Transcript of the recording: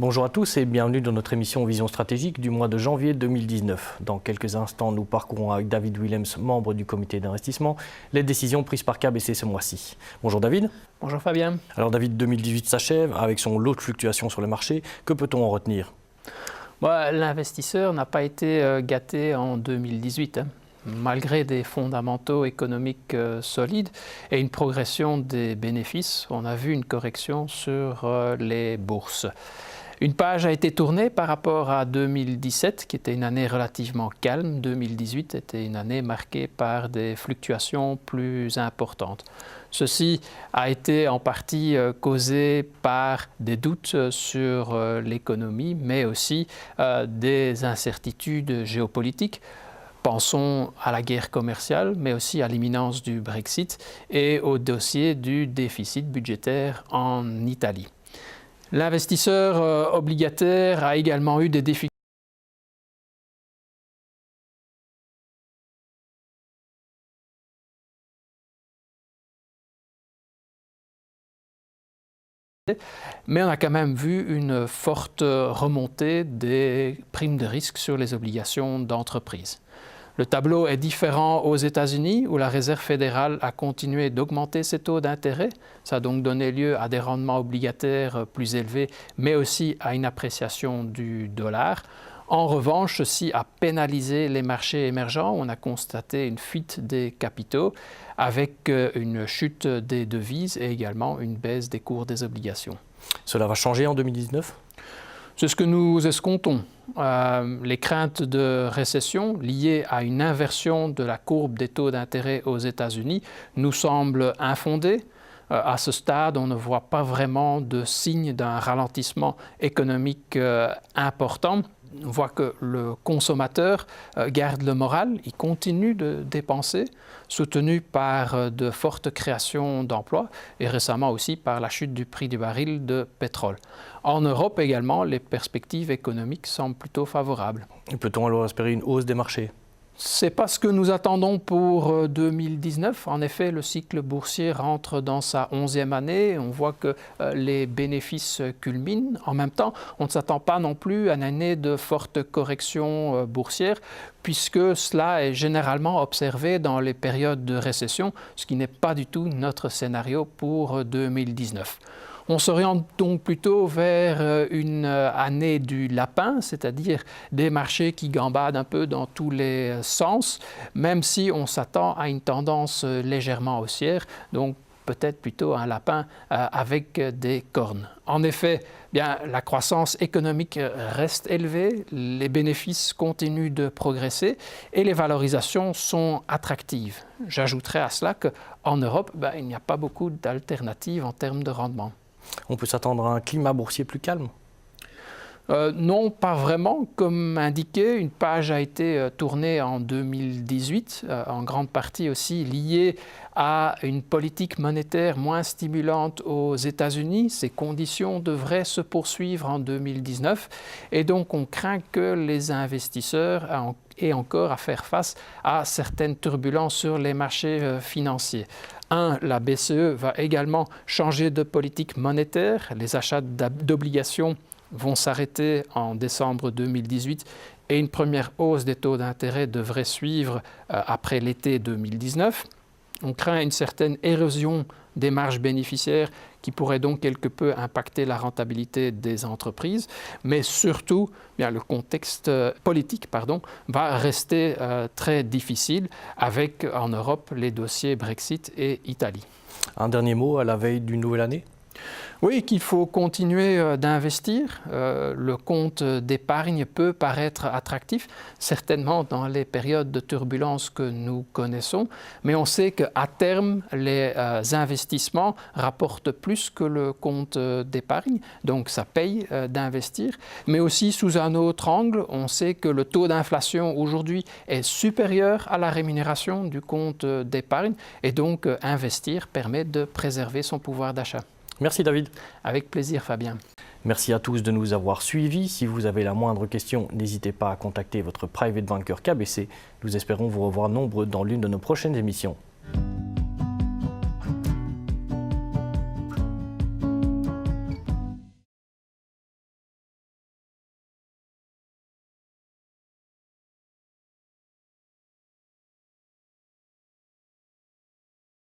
Bonjour à tous et bienvenue dans notre émission Vision stratégique du mois de janvier 2019. Dans quelques instants, nous parcourons avec David Willems, membre du comité d'investissement, les décisions prises par KBC ce mois-ci. Bonjour David. Bonjour Fabien. Alors David, 2018 s'achève avec son lot de fluctuations sur le marché. Que peut-on en retenir? L'investisseur n'a pas été gâté en 2018. Malgré des fondamentaux économiques solides et une progression des bénéfices, on a vu une correction sur les bourses. Une page a été tournée par rapport à 2017, qui était une année relativement calme. 2018 était une année marquée par des fluctuations plus importantes. Ceci a été en partie causé par des doutes sur l'économie, mais aussi des incertitudes géopolitiques. Pensons à la guerre commerciale, mais aussi à l'imminence du Brexit et au dossier du déficit budgétaire en Italie. L'investisseur obligataire a également eu des difficultés mais on a quand même vu une forte remontée des primes de risque sur les obligations d'entreprise. Le tableau est différent aux États-Unis où la Réserve fédérale a continué d'augmenter ses taux d'intérêt. Ça a donc donné lieu à des rendements obligataires plus élevés, mais aussi à une appréciation du dollar. En revanche, ceci a pénalisé les marchés émergents. On a constaté une fuite des capitaux avec une chute des devises et également une baisse des cours des obligations. Cela va changer en 2019 ? C'est ce que nous escomptons. Les craintes de récession liées à une inversion de la courbe des taux d'intérêt aux États-Unis nous semblent infondées. À ce stade, on ne voit pas vraiment de signe d'un ralentissement économique important. On voit que le consommateur garde le moral, il continue de dépenser, soutenu par de fortes créations d'emplois et récemment aussi par la chute du prix du baril de pétrole. En Europe également, les perspectives économiques semblent plutôt favorables. Peut-on alors espérer une hausse des marchés ? Ce n'est pas ce que nous attendons pour 2019. En effet, le cycle boursier rentre dans sa 11e année. On voit que les bénéfices culminent. En même temps, on ne s'attend pas non plus à une année de forte correction boursière, puisque cela est généralement observé dans les périodes de récession, ce qui n'est pas du tout notre scénario pour 2019. On s'oriente donc plutôt vers une année du lapin, c'est-à-dire des marchés qui gambadent un peu dans tous les sens, même si on s'attend à une tendance légèrement haussière, donc peut-être plutôt un lapin avec des cornes. En effet, la croissance économique reste élevée, les bénéfices continuent de progresser et les valorisations sont attractives. J'ajouterai à cela qu'en Europe, il n'y a pas beaucoup d'alternatives en termes de rendement. On peut s'attendre à un climat boursier plus calme ? Non, pas vraiment. Comme indiqué, une page a été tournée en 2018, en grande partie aussi liée à une politique monétaire moins stimulante aux États-Unis. Ces conditions devraient se poursuivre en 2019 et donc on craint que les investisseurs aient encore à faire face à certaines turbulences sur les marchés financiers. La BCE va également changer de politique monétaire. Les achats d'obligations vont s'arrêter en décembre 2018 et une première hausse des taux d'intérêt devrait suivre après l'été 2019. On craint une certaine érosion des marges bénéficiaires qui pourrait donc quelque peu impacter la rentabilité des entreprises, mais surtout, le contexte politique va rester très difficile avec en Europe les dossiers Brexit et Italie. Un dernier mot à la veille d'une nouvelle année ? Oui, qu'il faut continuer d'investir. Le compte d'épargne peut paraître attractif, certainement dans les périodes de turbulence que nous connaissons, mais on sait qu'à terme, les investissements rapportent plus que le compte d'épargne, donc ça paye d'investir. Mais aussi sous un autre angle, on sait que le taux d'inflation aujourd'hui est supérieur à la rémunération du compte d'épargne et donc investir permet de préserver son pouvoir d'achat. Merci David. Avec plaisir Fabien. Merci à tous de nous avoir suivis. Si vous avez la moindre question, n'hésitez pas à contacter votre private banker KBC. Nous espérons vous revoir nombreux dans l'une de nos prochaines émissions.